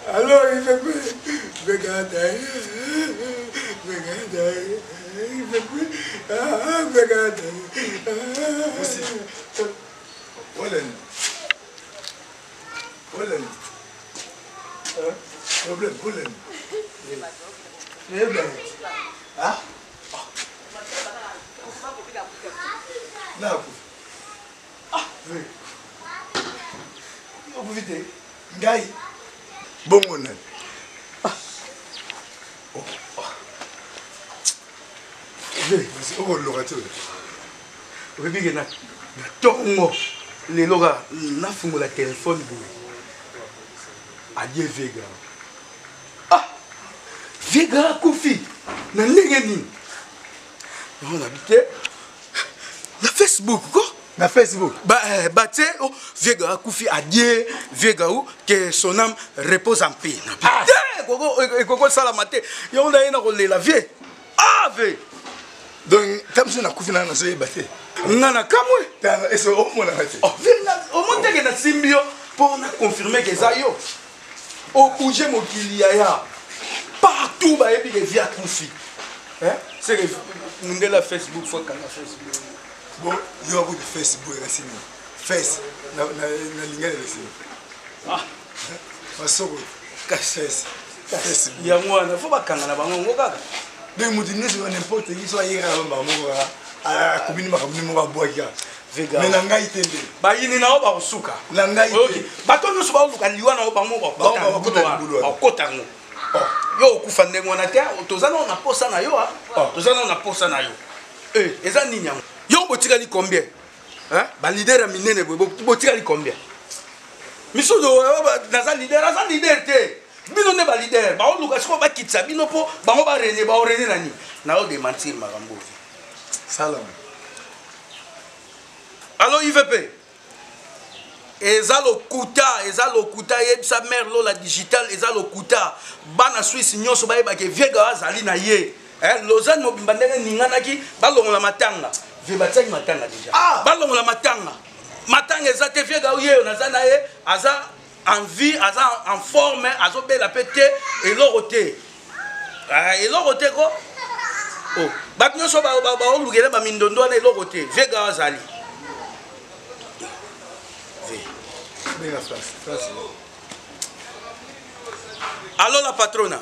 Alors il fait quoi? Problème. Ah? Oui. Vous vite. Gaï. Bon, on a. la téléphone. Adieu Vega. Ah! Vega Koufi. Na ndenge on habite na Facebook quoi? Na Facebook. Bah tu sais, Vega Koufi adieu Vega ou que son âme repose en paix. Ah! Koko salamate. Yo na ina ko lela vie. Ah ve. Donc comme ça na Koufi na so yebate. Ngana kamwe. Et c'est au moins na bate. Oh, au moins que na simbio pour na confirmer que ça yo. Au bouger mon kiliaya. Partout bah et puis via Koufi. Hein? C'est que la Facebook faut qu'on a Facebook. Bon, il y a beaucoup de Facebook là c'est Face na linga là c'est. Ah. Masoko. Facebook. Il y a moi, il faut pas qu'on a bango kaka. Donc moudine sur n'importe qui soit ira ba bango a commune ma commune mo boa kia. Vega. Mais nanga itende. Ba yini na ba suka. Nanga itende. Ba to nusu ba luka liwa na ba mo ba. Ba kota ngo. Yo kufa ndengo na te tozana na posa na yo tozana na posa na yo eza nini yango yo botika li combien hein ba leader minene botika li combien misudo naza leader te bino ne ba leader ba oluka siko ba kitsa bino po ba mo ba rene nani na o de mentir makambo salam allo IVP eza lokuta yebisa mère lo la digital eza lokuta bana Suisse nyonso bayeba ke Vega azali na ye Lausanne mobimba ndenge ninganaki balongola matanga ve bataki matanga déjà balongola matanga eza te Vega ye naza na ye aza en vie aza en forme azobela pete elorote ko oh bat nyonso ba olugela ba mindondo na elorote Vega azali alors la patrona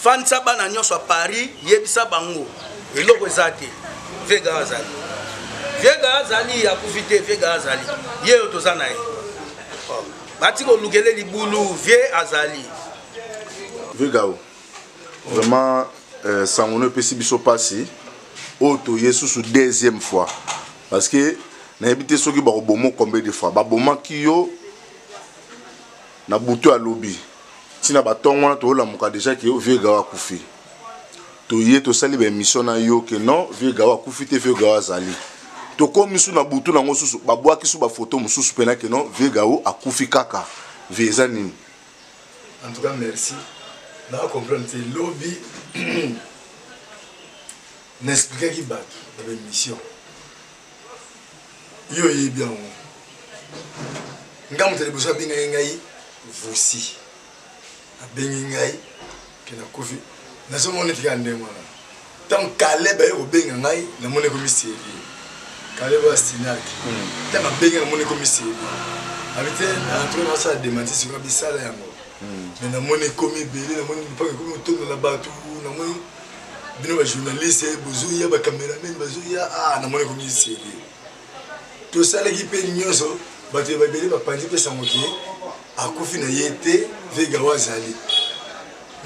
Fansa bana nyonso à Paris yebisa bango eloko ezate Vega azali ya kufite Vega azali ye otozana ye bati ko lugele libulu vie azali Vega vraiment sangono pesi biso passi auto yesusu deuxième fois parce que na habité soki ba bomo combien de fois ba boma kiyo na butu a lobby tina ba tonga to la muka déjà ki Vega wa kufi to ye to sali ba mission na yo ke non Vega wa kufi te Vega azali to ko misu na butu na ngosusu ba bwa kisu ba photo mususu pena ke non Vega wa akufi kaka veza nini. En tout cas merci na comprendre c'est lobby n'expliquer qui bat la mission. Yo yi bien ngam tele bosa binga ngai voici abengi ngai ke na kofi na so moni tika ndemo na tam kale ba yo benga ngai na moni ko misiri kale ba stinaki tam benga na moni ko misiri habite na trop na sa démentir sur bisala yango mais na moni komi belé na moni pas komi tourne la batu na moni bino ba journaliste bozuya ba cameraman bozuya na moni ko misiri tout ça l'équipe nyonso bato ba belé ba pandi pe sangoki akufi na yete Vega wazali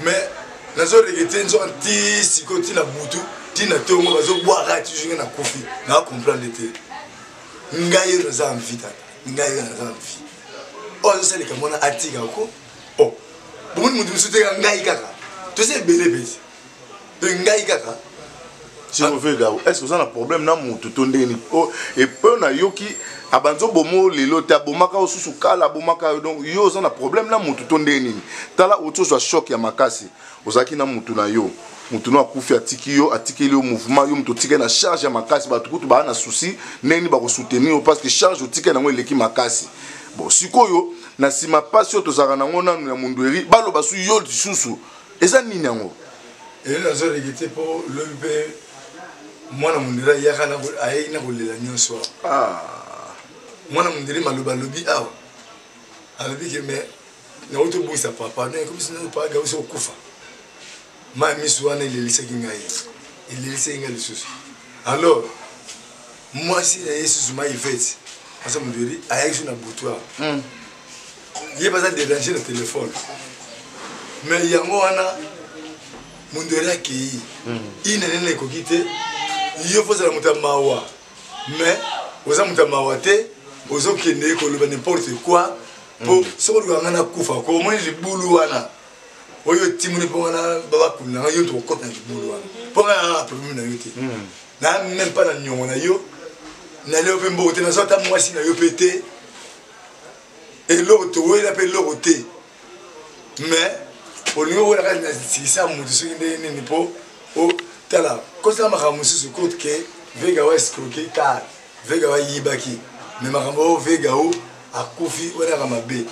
mais nazo regretter nzo anti sikoti na butu tina tongo bazo boira toujours na kofi na comprendre te ngai na za mvita ngai na za mvi o zo sele kamona atika ko oh bon mutu sute ngai kaka to se belé besi de ngai kaka Si on veut gars, est-ce que vous avez un problème na mutu tondeni et peu na yoki abanzo bomo lelo ta bomaka osusu kala bomaka donc yo za na problème na mutu tondeni tala auto soit choc ya makasi ozaki na mutu na yo mutu no akufi atiki yo atikeli yo mouvement yo mutu tike na charge ya makasi ba tukutu ba na souci neni ba ko soutenir parce que charge otike na ngo eleki makasi bon sikoyo na sima passe yo tozaka na ngo na mundweri balo basu yo lisusu eza nini yango et là zo regité pour le mwana mundira yakana ayi na kolela nyonso mwana mundira maloba lobi awa alobi ke me na auto bungisa papa na comme si na pas ga so kufa ma misu wana ilelisa kingai ilelisa inga lisusu alors moi si na yesu ma ifete asa mundiri ayi so na boutoir il pas ça déranger le téléphone mais yango wana mundira ki inene ko kite yo faut ça muta mawa mais oza muta mawa te ozo kende ko le n'importe quoi pour ce que ngana na kufa ko mo li bulu wana oyo timuni po na baba kuna yo to ko na bulu wana po na problème na yote na même pas na nyongo na yo na le pe mbote na sota mwasi na yo pété et l'autre oui la pe l'autre mais on y voit la si ça mutu so ngene ni po o tala kosa makambo susu côté que vega wa escroquer car vega wa yibaki mais makambo vega o akufi wana kama be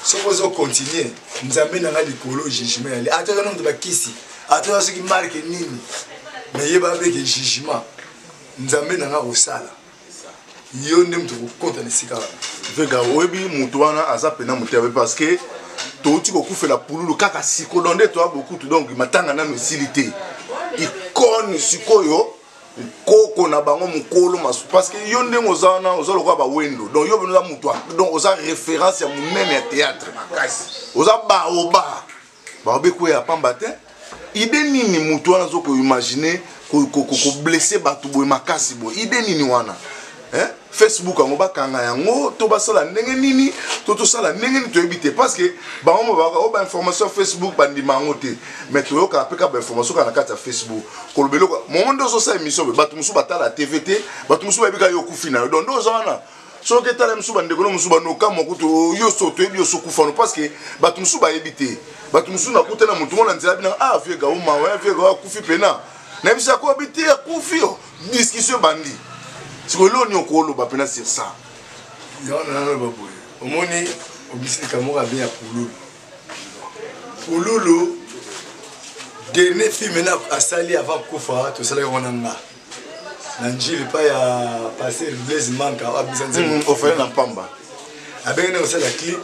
so pozo continuer nzambe na likolo jugement ali ataka no ba kisi ataka ce qui marque nini mais yeba avec jugement nzambe na osala yo ndem to konta na sika vega obi mutu wana azapena mutabe parce que touti ko kufela pululu kaka sikolonde to beaucoup donc matanga na mesilité icône sikoyo koko na bango mukolo masu parce que yo ndenge ozana ozalo kwa ba wendo donc yo benoza mutu donc oza référence ya munene ya théâtre makasi oza baoba baobe ko ya pamba te ide nini mutu wana zo ko imaginer ko blesser batu boy makasi boy ide nini wana Facebook ango bakanga yango to basala ndenge nini to sala ndenge nini to ebité parce que bango ba information Facebook bandima ngo te mais to yoka apeka ba information kana kata Facebook kolobelo moment ndo so émission batu musu batala TVT batu musu babika yo kufina donc ndo zana so ke tala musu bande kono musu bano kama kuto yo so to yo so kufano parce que batu musu ba ebité batu musu na kutana mutu mona nzela bina vie ga uma wa vie ga kufi pena na bisa ko ebité kufi discussion bandi si vous l'on est sur ça. Il y a un peu au moins au lycée Camora bien à Pouloulou. Pouloulou, dernier film à Sali avant Koufa, tout ça là on en a. Nanji le pas à passer le blaze manque à Abizanzé. Offert en Pamba. Avec nous c'est la clip.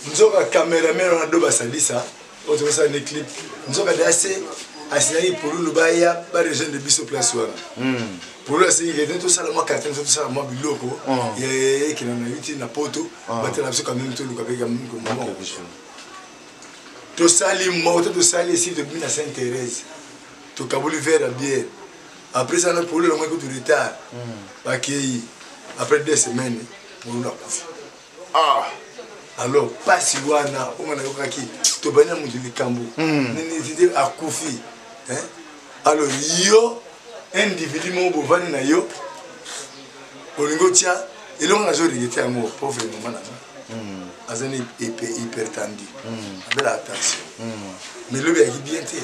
Nous avons la caméraman on a deux basali ça. On trouve ça les clips. Nous avons assez assigné Pouloulou baya par les jeunes de Bisso Place voilà. Pour le c'est il est tout ça moi carton tout ça moi biloko et qui n'en a eu na poto battre la quand même tout le avec comme tout ça les mots tout ça les ici depuis la Sainte-Thérèse tout Kabouli vers la bière après ça on pour le moins que du retard accueilli après 2 semaines pour la couche alors pas si wana on a eu qui to bana mu du kambu ni dit à Koufi hein alors yo individu mo bovani na yo olingo tia elonga na zo regretter mo pauvre maman na azani hyper tendu belle attention mais le bien bien té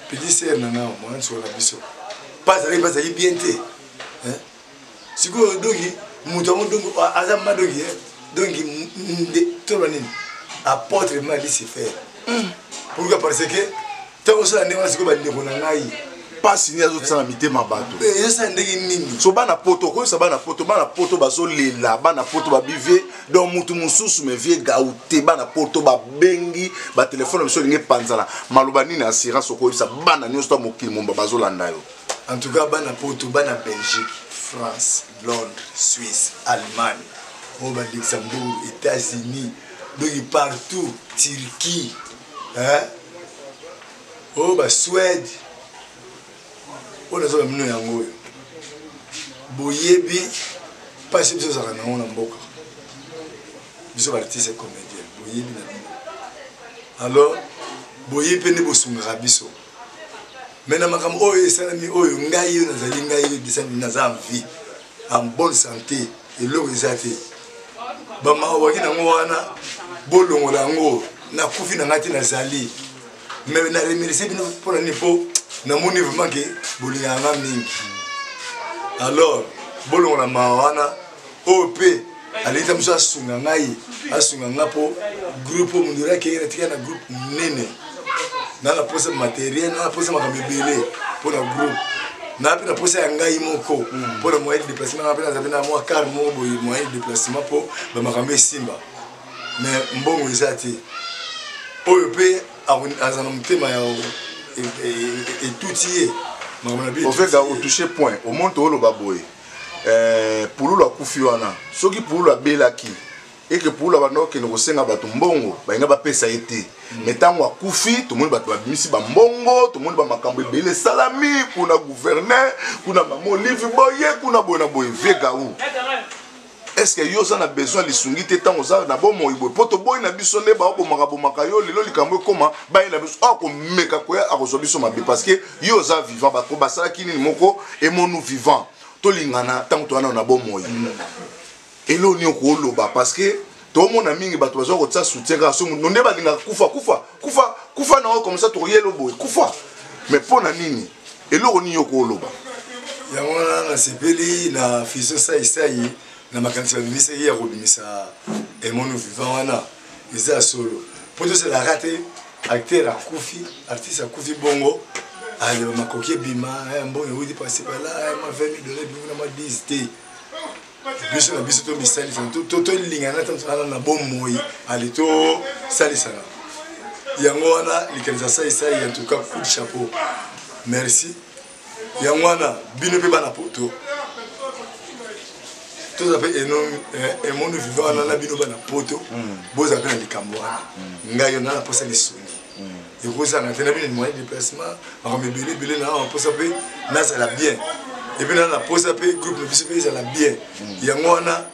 petit sœur nana moi sur la biso pas ça bien té hein siko dogi mutomo dongo azama dogi donc tout le monde apporte mal ici faire pourquoi parce que tant ça ne va se ko ba ndeko na ngai pas signé aux autres amitiés ma bateau. Et ça ndenge nini. So bana poto ko ça bana poto baso lela bana poto ba bive donc mutu mususu me vie gaute bana poto ba bengi ba téléphone so linge panzala maloba nini assurance ko ça bana nyosto mokili momba bazo landa yo. En tout cas bana poto bana Belgique, France, Londres, Suisse, Allemagne, Luxembourg, États-Unis, donc partout, Turquie, hein? Oh bah Suède. On a besoin de nous yango. Boyebi pas si biso saka na ona mboka. Biso artiste comédien. Boyebi na. Alors boyebi ne bosunga biso. Maintenant makambo oyo esalami oyo ngai yo nazali ngai yo disani naza en vie en bonne santé eloko eza te bamawaki nango wana bolongola yango nakufi na ngai te nazali mais na remercie bino mpona nini mpo namoni vraiment ke bolingaka nga mingi alors bolongola mawa wana oyo mpe aleta mosu asunga ngai asunga nga mpo groupe oyo mondoli akengela tika na groupe monene na na posa matériel na posa makambo ebele mpona groupe na mpe na posa ya ngai moko mpona moyen de déplacement na mpe naza mpe na mwa car moko boye moyen de déplacement mpo bamakambo esimba mais mbongo eza te oyo mpe aza na motema ya etuti ye makambo na bi ovega otouche point omonte oloba boye pululu akufi wana soki pululu abelaki eke pululu abanda okende kosenga bato mbongo balinga bapesa ye te me ntango akufi tomoni bato babimisi bambongo tomoni bamakambo ebele esalami kuna gouverneur kuna mamolivi boye kuna boye na boye vegau est-ce que yo oza na besoin lisungi te ntango oza na bomoi boye mpo toboyi na biso nde baobomaka yo lelo likambo ekoma baye na biso akomeka koya akozwa biso mabe parce que yo oza vivant bato basalaki nini moko emonu vivant tolingana ntango towana na bomoi elo ni okoloba parce que tomona mingi bato bazwa kotsa soutien kaka so nonde balingaka kufa na comme ça toyelo boye kufa mais mpona nini eloko nini okoloba yango wana nasepeli na fiso saisai na makanisi babimisaki ya kobimisa emono vivant wana eza solo mpo toselaka te acteur akufi artiste akufi bongo aleba makoki ebima mbongo euti pasi pala ma 20 000 dollars bingo na ma 10 te biso na biso tomisalisana tolingana tana na bomoi ale tosalisana yango wana likanisa saisai en tout cas coup de chapeau merci yango wana bino mpe bana poto toza mpe emono vivant wana na bino bana poto boza mpe na likambo wana ngai yo na naposa lisungi ekozanga te na bino moyen de déplacement makambo ebele na naposa mpe nazala bien epuis na naposa mpe groupe na biso mpe ezala bien yango wana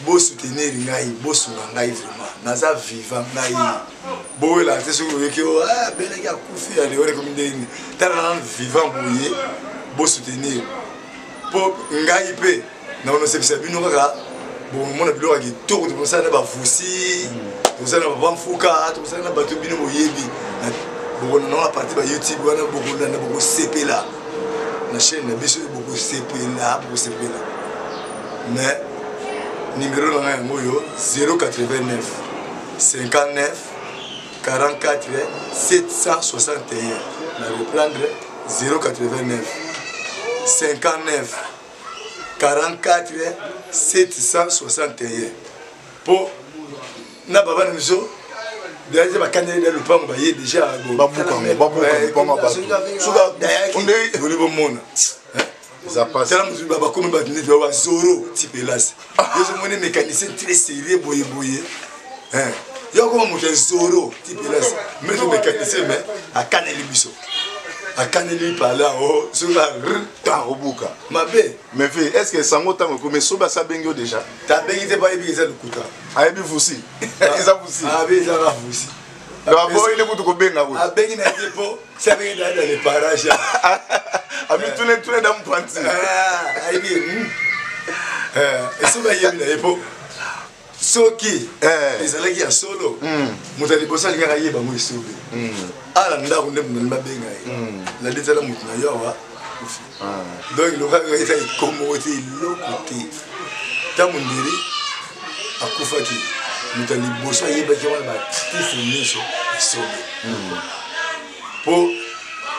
bosoutenir ngai bosunga ngai vraiment naza vivant ngai boyelaka te soki oyoki belaki akufi aleone komi ndeni tala nanu vivant boye bosoutenir mpo ngai mpe naonosepisa bino kaka bomona biloko ya kitoko tokosala na bavusi tokosala na babamfuka tokosala na bato bino boyebi bokonana na parti ba youtube wana bokolanda bokosepela na chaîne na biso bokosepela mais numéro na ngai yango oyo 089 59 44 761 na reprendre 089 59 44 761 po na baba na biso déjà bakandeli na lupango baye déjà babuka oli bomona tala mosu bakomi batindeti baba zoro tipelasi yozomoni mécanicien très sérieux boyeboye yokoma moto ya zoro tipelasi maître mécanicien mais akaneli biso akaneli pala o soka tarobuka mabe mais ve est-ce que sango tango comme soba sa bengo déjà ta bengi te ba ebi eza lukuta ayebi vusi eza vusi abe eza ka vusi abo ile kutu ko benga ko abengi na tepo sa bengi dans les parages ami tune da mpanzi ayebi esoba yebi na epo soki ezalaki ya solo moto ya liboso alingaka yeba ngo esobe ala ndako nde moto babenga ye ladetala moto na yo awa donc lokaka eza ekomoko te eloko te ta mondeli akufaki moto ya liboso ayebaki wana batise nyonso esobe mpo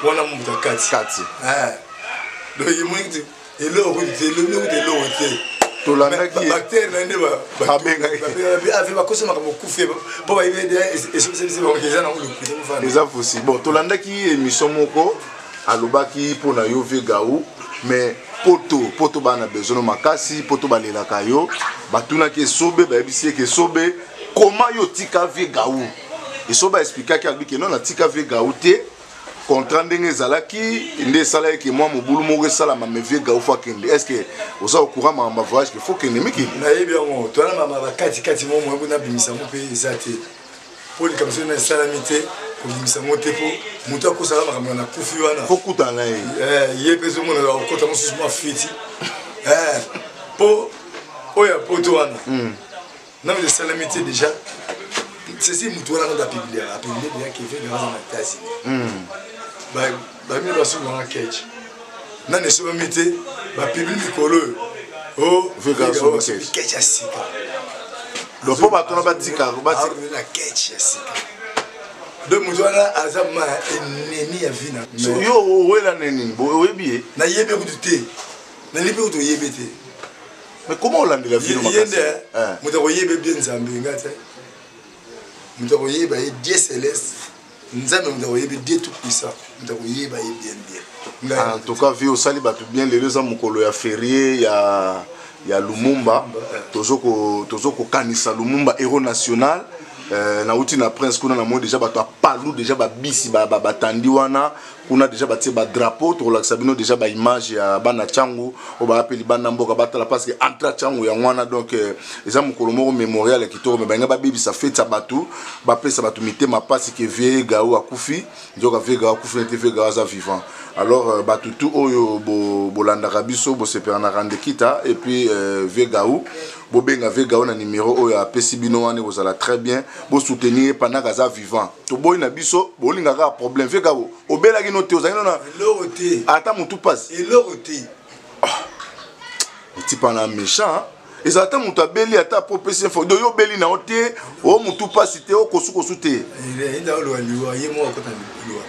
wana moto akati donc yemoni te eloko te eloko te tolandaki bactère na nde babenga bakosa makambo kufe mpo bayebi esopesabisi baeza nango lokuta eza fosi bon tolandaki émission moko alobaki mpo na yo vegau mais poto bana besoin makasi poto balelaka yo batunaki esobe bayebisi eke esobe koma yo tika vegau esobe aexplikaki alobiki non natika vegau te contrat ndenge ezalaki nde esalaki mwa mobulu moko esalama me vegau fo akende est ce que oza ocourant makambo voyage ke fo kende mikili nayebi yango toana mama bakatikati mo moyebu nabimisa mo mpe eza te mpo likambo soki na esalami te kobimisa ngo te po moto akosala makambo na kufi wana faut kutana ye peso mona okota mosusu mwa fiti po oya poto wana na me salami te déjà ceci moto wana nda publier déjà que fait grâce à la tasse ba mi ba so mona catch na ne so ba mité ba publier mikolo fait grâce à catch asika donc po ba tona ba tika na catch asika donc moto wana azama ennemi ya vina yo wela neni bo yebi na yebe ko te na libe ko yebe te mais comment on la vie makasi moto ko yebe bien nzambe ngate moto ko yeba Dieu céleste nzambe moto ko yebe Dieu tout puissant moto ko yeba bien en tout cas vie au sali batu bien les deux ans mukolo ya férié ya Lumumba tozoko kanisa Lumumba héros national na uti na prince kuna na mo déjà bato palu déjà ba bisi ba batandi wana kuna déjà batie ba drapeau to la sabino déjà ba image ya bana changu o ba apeli bana mboka batala parce que entre changu ya wana donc eza mukolo moko mémorial kitoko me banga ba bibisa feta batu ba pesa batu mitema pasi que vie gao akufi njoka vie gao akufi nete vie gao za vivant alors batu tout oyo bolanda kabiso bo sepera rande kita et puis vie gao bo benga vie gao na numéro oyo apesi bino wana kozala très bien bo soutenir pendant kaza vivant to boy na biso bo linga ka problème vie gao obela ki noté ozali na loroté ata mutu passe et loroté petit pana méchant et ça ata mutu abeli ata propesi info do yo beli na oté o mutu passe te o kosu te il est lo liwa yemo akota liwa.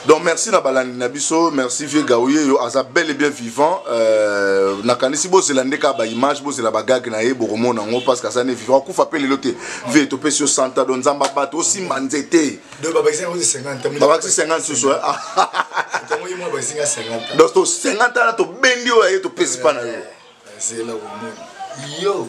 Donc merci na balani na biso, merci vieux Gaouye yo aza bel et bien vivant na kanisi bo zelande ka ba image bo zela bagag na ye bo komona ngo parce que ça ne vivant ku fa pe lelote vie to pe sur santa don zamba bato aussi manzete de baba 50 baba 50 ce soir tamo yimo ba 50 donc to 50 na to bendi o ye to pesi pa na yo c'est là où yo